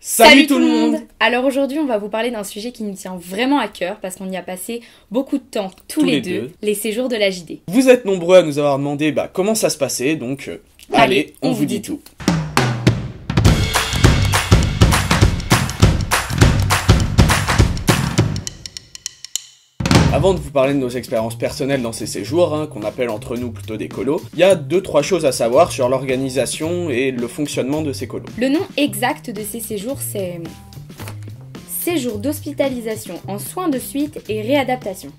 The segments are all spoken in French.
Salut tout le monde! Alors aujourd'hui on va vous parler d'un sujet qui nous tient vraiment à cœur parce qu'on y a passé beaucoup de temps tous les deux, les séjours de la JD. Vous êtes nombreux à nous avoir demandé comment ça se passait, donc allez, on vous dit tout. Avant de vous parler de nos expériences personnelles dans ces séjours, qu'on appelle entre nous plutôt des colos, il y a 2-3 choses à savoir sur l'organisation et le fonctionnement de ces colos. Le nom exact de ces séjours c'est séjour d'hospitalisation en soins de suite et réadaptation.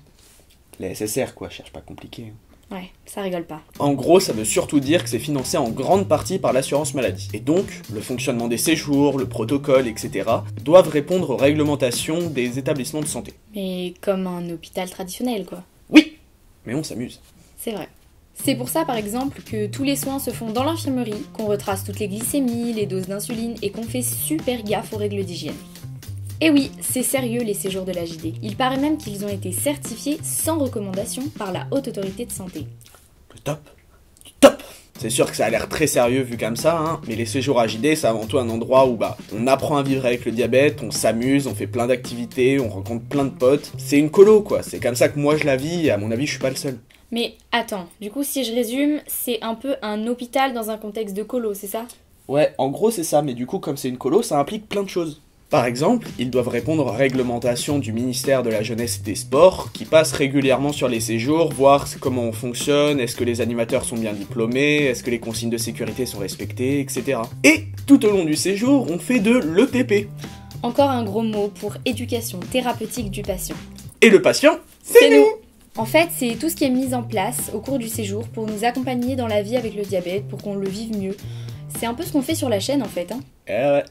Les SSR quoi, cherche pas compliqué. Ouais, ça rigole pas. En gros, ça veut surtout dire que c'est financé en grande partie par l'assurance maladie. Et donc, le fonctionnement des séjours, le protocole, etc. doivent répondre aux réglementations des établissements de santé. Mais comme un hôpital traditionnel quoi. Oui, mais on s'amuse. C'est vrai. C'est pour ça par exemple que tous les soins se font dans l'infirmerie, qu'on retrace toutes les glycémies, les doses d'insuline et qu'on fait super gaffe aux règles d'hygiène. Et oui, c'est sérieux les séjours de la JD. Il paraît même qu'ils ont été certifiés sans recommandation par la Haute Autorité de Santé. Le top. Du top. C'est sûr que ça a l'air très sérieux vu comme ça, mais les séjours à JD, c'est avant tout un endroit où on apprend à vivre avec le diabète, on s'amuse, on fait plein d'activités, on rencontre plein de potes. C'est une colo quoi, c'est comme ça que moi je la vis et à mon avis je suis pas le seul. Mais attends, du coup si je résume, c'est un peu un hôpital dans un contexte de colo, c'est ça? Ouais, en gros c'est ça, mais du coup comme c'est une colo, ça implique plein de choses. Par exemple, ils doivent répondre aux réglementations du ministère de la Jeunesse et des Sports, qui passe régulièrement sur les séjours, voir comment on fonctionne, est-ce que les animateurs sont bien diplômés, est-ce que les consignes de sécurité sont respectées, etc. Et tout au long du séjour, on fait de l'ETP. Encore un gros mot pour éducation thérapeutique du patient. Et le patient, c'est nous. En fait, c'est tout ce qui est mis en place au cours du séjour pour nous accompagner dans la vie avec le diabète, pour qu'on le vive mieux. C'est un peu ce qu'on fait sur la chaîne en fait. Ouais.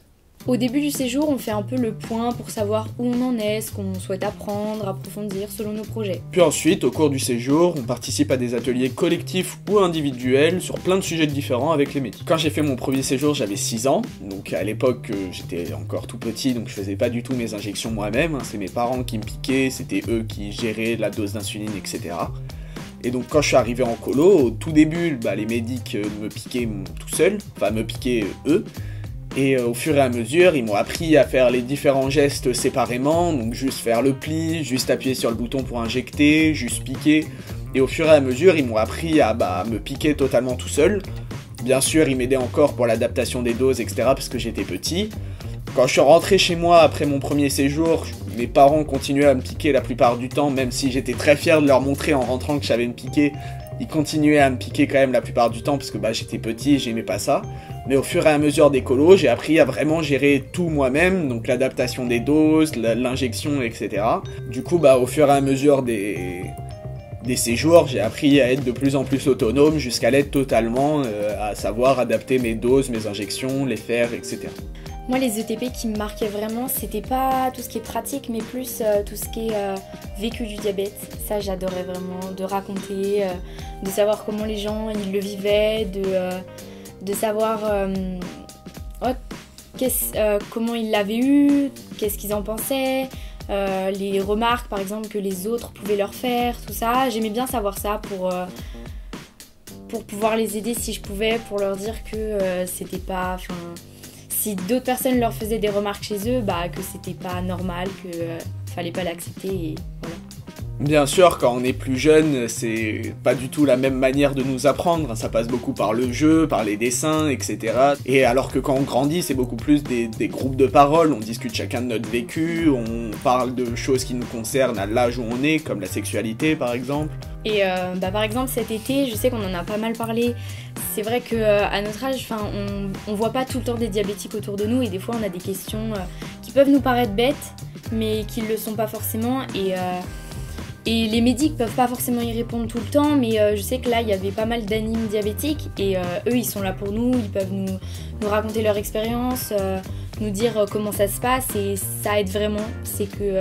Au début du séjour, on fait un peu le point pour savoir où on en est, ce qu'on souhaite apprendre, approfondir selon nos projets. Puis ensuite, au cours du séjour, on participe à des ateliers collectifs ou individuels sur plein de sujets différents avec les médecins. Quand j'ai fait mon premier séjour, j'avais 6 ans, donc à l'époque j'étais encore tout petit, donc je faisais pas du tout mes injections moi-même, c'est mes parents qui me piquaient, c'était eux qui géraient la dose d'insuline, etc. Et donc quand je suis arrivé en colo, au tout début, les médics me piquaient tout seuls, enfin me piquaient eux. Et au fur et à mesure, ils m'ont appris à faire les différents gestes séparément, donc juste faire le pli, juste appuyer sur le bouton pour injecter, juste piquer. Et au fur et à mesure, ils m'ont appris à me piquer totalement tout seul. Bien sûr, ils m'aidaient encore pour l'adaptation des doses, etc. parce que j'étais petit. Quand je suis rentré chez moi après mon premier séjour, mes parents continuaient à me piquer la plupart du temps, même si j'étais très fier de leur montrer en rentrant que j'avais me piquer. Ils continuaient à me piquer quand même la plupart du temps parce que j'étais petit et j'aimais pas ça. Mais au fur et à mesure des colos, j'ai appris à vraiment gérer tout moi-même, donc l'adaptation des doses, l'injection, etc. Du coup, au fur et à mesure des séjours, j'ai appris à être de plus en plus autonome jusqu'à l'être totalement, à savoir adapter mes doses, mes injections, les faire, etc. Moi, les ETP qui me marquaient vraiment, c'était pas tout ce qui est pratique, mais plus tout ce qui est vécu du diabète. Ça, j'adorais vraiment, de raconter, de savoir comment les gens ils le vivaient, de savoir comment ils l'avaient eu, qu'est-ce qu'ils en pensaient, les remarques par exemple que les autres pouvaient leur faire, tout ça. J'aimais bien savoir ça pour pouvoir les aider si je pouvais, pour leur dire que c'était pas... Si d'autres personnes leur faisaient des remarques chez eux, que c'était pas normal, que fallait pas l'accepter et voilà. Bien sûr, quand on est plus jeune, c'est pas du tout la même manière de nous apprendre, ça passe beaucoup par le jeu, par les dessins, etc. Et alors que quand on grandit, c'est beaucoup plus des groupes de parole, on discute chacun de notre vécu, on parle de choses qui nous concernent à l'âge où on est, comme la sexualité par exemple. Et par exemple cet été, je sais qu'on en a pas mal parlé, c'est vrai qu'à notre âge, on voit pas tout le temps des diabétiques autour de nous et des fois on a des questions qui peuvent nous paraître bêtes, mais qui le sont pas forcément et les médics peuvent pas forcément y répondre tout le temps, mais je sais que là il y avait pas mal d'animes diabétiques et eux ils sont là pour nous, ils peuvent nous raconter leur expérience, nous dire comment ça se passe et ça aide vraiment. C'est que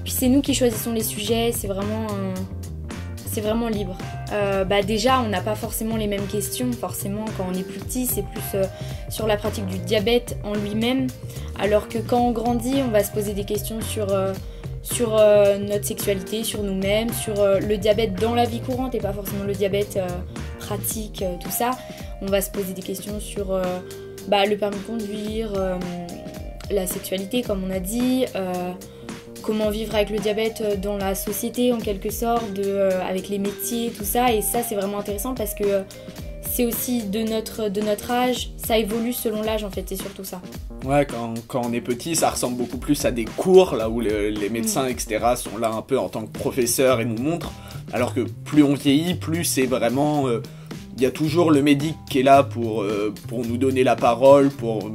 puis c'est nous qui choisissons les sujets, c'est vraiment libre. Déjà on n'a pas forcément les mêmes questions, forcément quand on est plus petit c'est plus sur la pratique du diabète en lui-même, alors que quand on grandit on va se poser des questions sur notre sexualité, sur nous-mêmes, sur le diabète dans la vie courante et pas forcément le diabète pratique, tout ça. On va se poser des questions sur le permis de conduire, la sexualité, comme on a dit, comment vivre avec le diabète dans la société en quelque sorte, avec les métiers, tout ça. Et ça, c'est vraiment intéressant parce que c'est aussi de notre âge, ça évolue selon l'âge en fait, c'est surtout ça. Ouais, quand on est petit, ça ressemble beaucoup plus à des cours, là où les médecins, etc. sont là un peu en tant que professeurs et nous montrent, alors que plus on vieillit, plus c'est vraiment... Il y a toujours le médic qui est là pour nous donner la parole, pour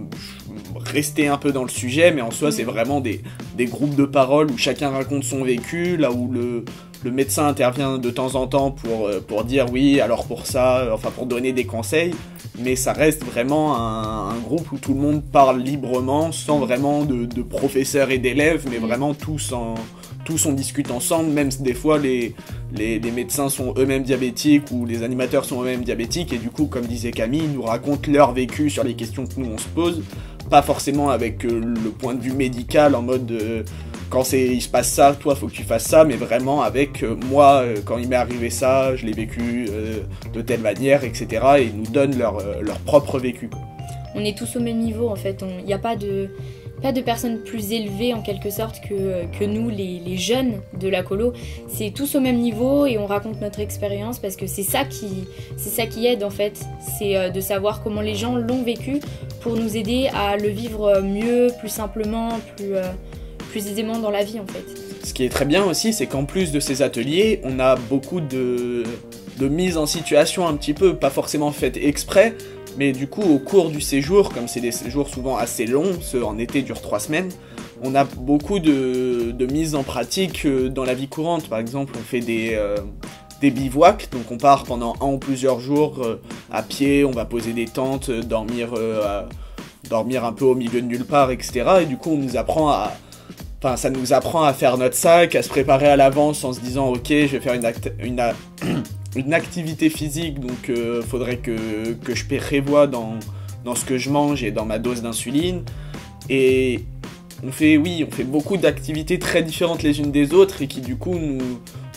rester un peu dans le sujet, mais en soi, c'est vraiment des groupes de parole où chacun raconte son vécu, là où le médecin intervient de temps en temps pour dire oui, alors pour ça, enfin pour donner des conseils, mais ça reste vraiment un groupe où tout le monde parle librement, sans vraiment de professeurs et d'élèves, mais vraiment tous on discute ensemble, même si des fois les médecins sont eux-mêmes diabétiques ou les animateurs sont eux-mêmes diabétiques, et du coup, comme disait Camille, ils nous racontent leur vécu sur les questions que nous on se pose, pas forcément avec le point de vue médical en mode quand il se passe ça, toi faut que tu fasses ça, mais vraiment avec moi, quand il m'est arrivé ça, je l'ai vécu de telle manière, etc. Et ils nous donnent leur propre vécu. On est tous au même niveau en fait, il n'y a pas de personnes plus élevées en quelque sorte que nous, les jeunes de la colo. C'est tous au même niveau et on raconte notre expérience parce que c'est ça qui aide en fait. C'est de savoir comment les gens l'ont vécu pour nous aider à le vivre mieux, plus simplement, plus aisément dans la vie en fait. Ce qui est très bien aussi, c'est qu'en plus de ces ateliers, on a beaucoup de mise en situation un petit peu, pas forcément faite exprès, mais du coup au cours du séjour, comme c'est des séjours souvent assez longs, ceux en été durent 3 semaines, on a beaucoup de mise en pratique dans la vie courante. Par exemple, on fait des bivouacs, donc on part pendant 1 ou plusieurs jours à pied, on va poser des tentes, dormir un peu au milieu de nulle part, etc. Et du coup on nous apprend ça nous apprend à faire notre sac, à se préparer à l'avance en se disant ok, je vais faire une activité physique, donc faudrait que je prévoie dans ce que je mange et dans ma dose d'insuline. Et on fait beaucoup d'activités très différentes les unes des autres et qui du coup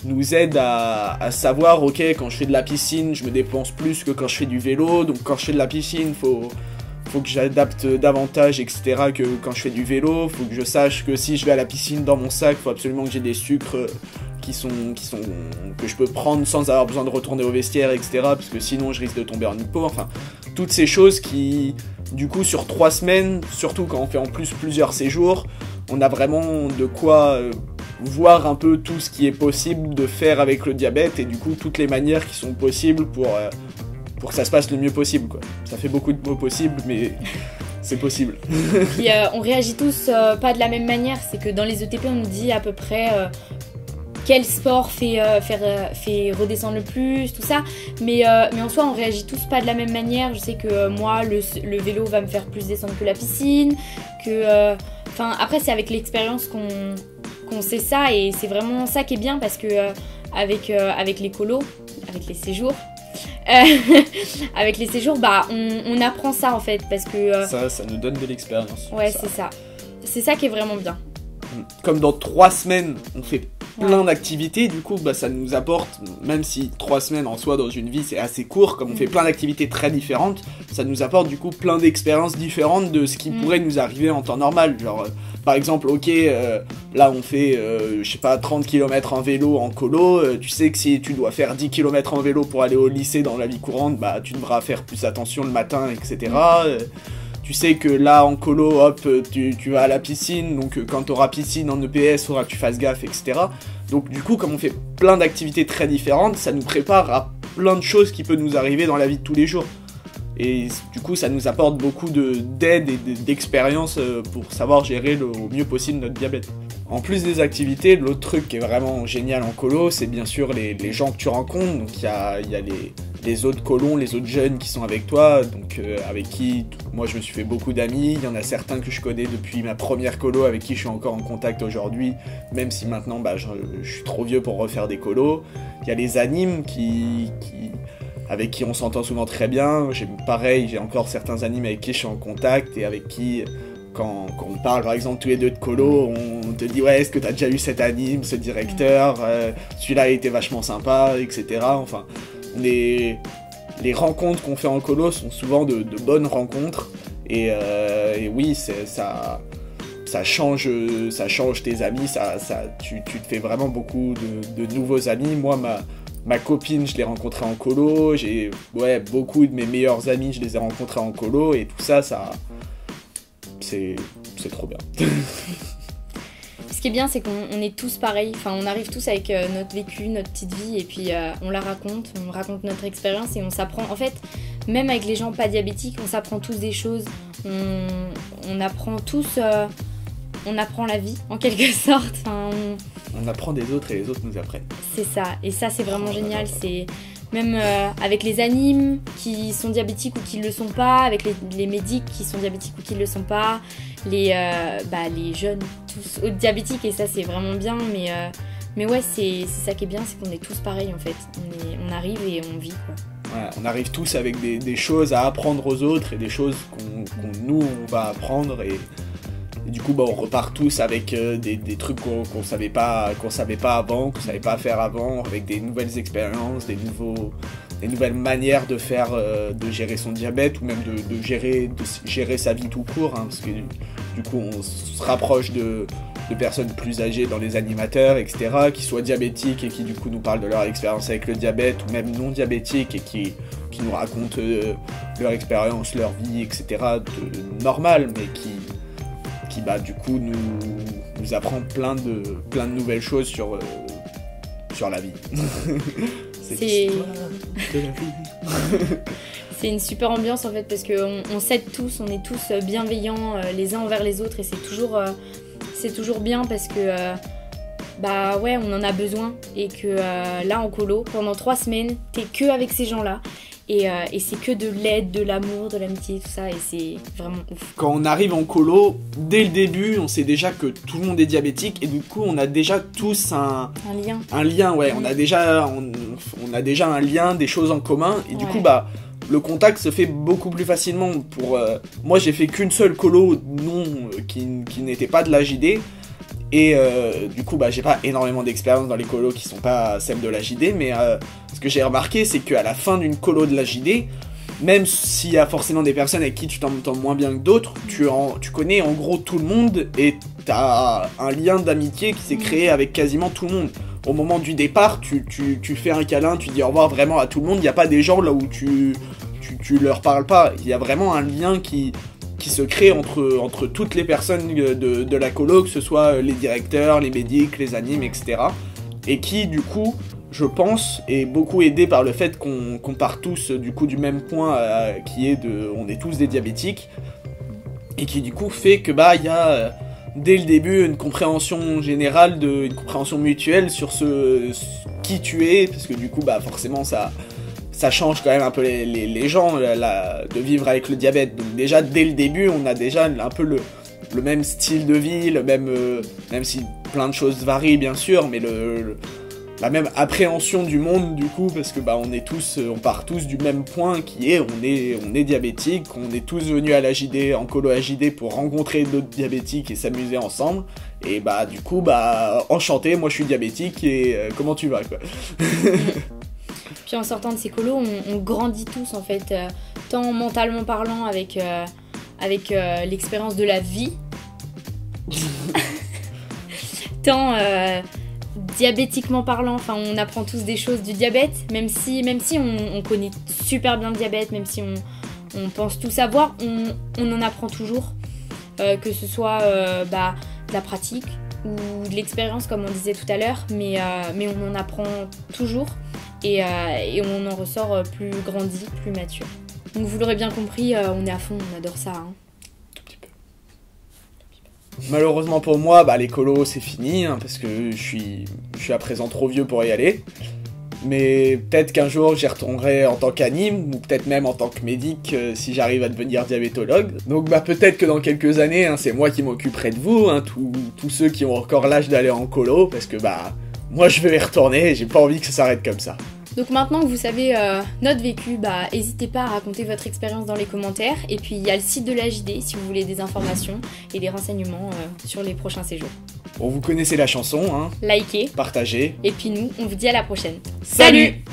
nous aident à savoir ok, quand je fais de la piscine, je me dépense plus que quand je fais du vélo, donc quand je fais de la piscine, faut que j'adapte davantage, etc. que quand je fais du vélo. Faut que je sache que si je vais à la piscine, dans mon sac, faut absolument que j'ai des sucres que je peux prendre sans avoir besoin de retourner au vestiaire, etc. parce que sinon je risque de tomber en hypo. Enfin, toutes ces choses qui, du coup, sur 3 semaines, surtout quand on fait en plus plusieurs séjours, on a vraiment de quoi voir un peu tout ce qui est possible de faire avec le diabète et du coup toutes les manières qui sont possibles pour que ça se passe le mieux possible, quoi. Ça fait beaucoup de mots possibles, mais c'est possible. Puis on réagit tous pas de la même manière. C'est que dans les ETP, on nous dit à peu près quel sport fait redescendre le plus, tout ça. Mais en soi, on réagit tous pas de la même manière. Je sais que moi, le vélo va me faire plus descendre que la piscine. Après, c'est avec l'expérience qu'on sait ça. Et c'est vraiment ça qui est bien parce que avec les colos, avec les séjours, avec les séjours, on apprend ça en fait parce que ça nous donne de l'expérience. Ouais, c'est ça. C'est ça qui est vraiment bien. Comme dans 3 semaines, on fait plein d'activités, du coup, ça nous apporte, même si 3 semaines en soi dans une vie c'est assez court, comme on fait plein d'activités très différentes, ça nous apporte du coup plein d'expériences différentes de ce qui pourrait nous arriver en temps normal. Genre, par exemple, ok, là on fait, 30 km en vélo en colo, tu sais que si tu dois faire 10 km en vélo pour aller au lycée dans la vie courante, tu devras faire plus attention le matin, etc. Tu sais que là, en colo, hop, tu vas à la piscine, donc quand tu auras piscine en EPS, il faudra que tu fasses gaffe, etc. Donc du coup, comme on fait plein d'activités très différentes, ça nous prépare à plein de choses qui peuvent nous arriver dans la vie de tous les jours. Et du coup, ça nous apporte beaucoup d'aide et d'expérience pour savoir gérer au mieux possible notre diabète. En plus des activités, l'autre truc qui est vraiment génial en colo, c'est bien sûr les gens que tu rencontres. Donc il y a les autres colons, les autres jeunes qui sont avec toi, donc avec qui moi je me suis fait beaucoup d'amis. Il y en a certains que je connais depuis ma première colo, avec qui je suis encore en contact aujourd'hui, même si maintenant je suis trop vieux pour refaire des colos. Il y a les animes avec qui on s'entend souvent très bien. J'ai encore certains animes avec qui je suis en contact et avec qui, quand on parle par exemple tous les deux de colo, on te dit ouais, est-ce que t'as déjà eu cet anime, ce directeur, celui-là a été vachement sympa, etc. Enfin, les rencontres qu'on fait en colo sont souvent de bonnes rencontres et oui, ça change tes amis, tu te fais vraiment beaucoup de nouveaux amis. Moi, ma copine, je l'ai rencontrée en colo, beaucoup de mes meilleurs amis, je les ai rencontrés en colo, et tout ça, c'est trop bien. Ce qui est bien, c'est qu'on est tous pareils, enfin on arrive tous avec notre vécu, notre petite vie, et puis on raconte notre expérience et on s'apprend. En fait, même avec les gens pas diabétiques, on s'apprend tous des choses, on apprend tous, on apprend la vie en quelque sorte. Enfin, on apprend des autres et les autres nous apprennent. C'est ça, et ça c'est vraiment génial, c'est... Même avec les animes qui sont diabétiques ou qui ne le sont pas, avec les médics qui sont diabétiques ou qui ne le sont pas, les jeunes tous diabétiques, et ça c'est vraiment bien, mais ouais, c'est ça qui est bien, c'est qu'on est tous pareils en fait, on arrive et on vit quoi. Ouais, on arrive tous avec des choses à apprendre aux autres et des choses qu'on va apprendre, et du coup on repart tous avec des trucs qu'on savait pas avant, qu'on savait pas faire avant, avec des nouvelles expériences, des nouvelles manières de faire, de gérer son diabète, ou même de gérer sa vie tout court, hein, parce que du coup on se rapproche de personnes plus âgées dans les animateurs, etc., qui soient diabétiques et qui du coup nous parlent de leur expérience avec le diabète, ou même non diabétiques et qui nous racontent leur expérience, leur vie, etc., normale, mais qui du coup nous apprend plein de nouvelles choses sur la vie. C'est de la vie. C'est une super ambiance en fait, parce qu'on s'aide tous, on est tous bienveillants les uns envers les autres, et c'est toujours bien, parce que ouais, on en a besoin, et que là en colo, pendant 3 semaines, t'es que avec ces gens-là. Et c'est que de l'aide, de l'amour, de l'amitié, tout ça, et c'est vraiment ouf. Quand on arrive en colo, dès le début, on sait déjà que tout le monde est diabétique, et du coup, on a déjà tous un lien. Un lien, ouais. On a déjà un lien, des choses en commun, et du coup, le contact se fait beaucoup plus facilement. Moi, j'ai fait qu'une seule colo qui n'était pas de la JD. Et du coup, j'ai pas énormément d'expérience dans les colos qui sont pas celles de la JD, mais ce que j'ai remarqué, c'est qu'à la fin d'une colo de la JD, même s'il y a forcément des personnes avec qui tu t'entends moins bien que d'autres, tu connais en gros tout le monde, et t'as un lien d'amitié qui s'est créé avec quasiment tout le monde. Au moment du départ, tu fais un câlin, tu dis au revoir vraiment à tout le monde, il n'y a pas des gens là où tu leur parles pas, il y a vraiment un lien qui se crée entre toutes les personnes de la colo, que ce soit les directeurs, les médics, les animes, etc. Et qui, du coup, je pense, est beaucoup aidé par le fait qu'on part tous du coup du même point, qui est on est tous des diabétiques, et qui du coup fait que il y a dès le début une compréhension générale, une compréhension mutuelle sur qui tu es, parce que du coup forcément ça change quand même un peu les gens de vivre avec le diabète. Donc déjà dès le début on a déjà un peu le même style de vie, même si plein de choses varient bien sûr, mais la même appréhension du monde du coup, parce que on part tous du même point, qui est on est diabétique, on est tous venus à la JD, en colo à JD, pour rencontrer d'autres diabétiques et s'amuser ensemble, et du coup enchanté, moi je suis diabétique, et comment tu vas quoi. Puis en sortant de ces colos, on grandit tous en fait, tant mentalement parlant avec l'expérience de la vie, tant diabétiquement parlant, enfin on apprend tous des choses du diabète, même si on connaît super bien le diabète, même si on pense tout savoir, on en apprend toujours, que ce soit de la pratique ou de l'expérience comme on disait tout à l'heure, mais on en apprend toujours, et on en ressort plus grandi, plus mature. Donc vous l'aurez bien compris, on est à fond, on adore ça, hein. Malheureusement pour moi, les colos c'est fini, hein, parce que je suis à présent trop vieux pour y aller. Mais peut-être qu'un jour j'y retournerai en tant qu'anime, ou peut-être même en tant que médic, si j'arrive à devenir diabétologue. Donc peut-être que dans quelques années, hein, c'est moi qui m'occuperai de vous, hein, tous ceux qui ont encore l'âge d'aller en colo, parce que moi je vais y retourner, et j'ai pas envie que ça s'arrête comme ça. Donc maintenant que vous savez notre vécu, n'hésitez pas à raconter votre expérience dans les commentaires. Et puis il y a le site de la JD si vous voulez des informations et des renseignements sur les prochains séjours. Bon, vous connaissez la chanson, hein. Likez, partagez. Et puis nous, on vous dit à la prochaine. Salut!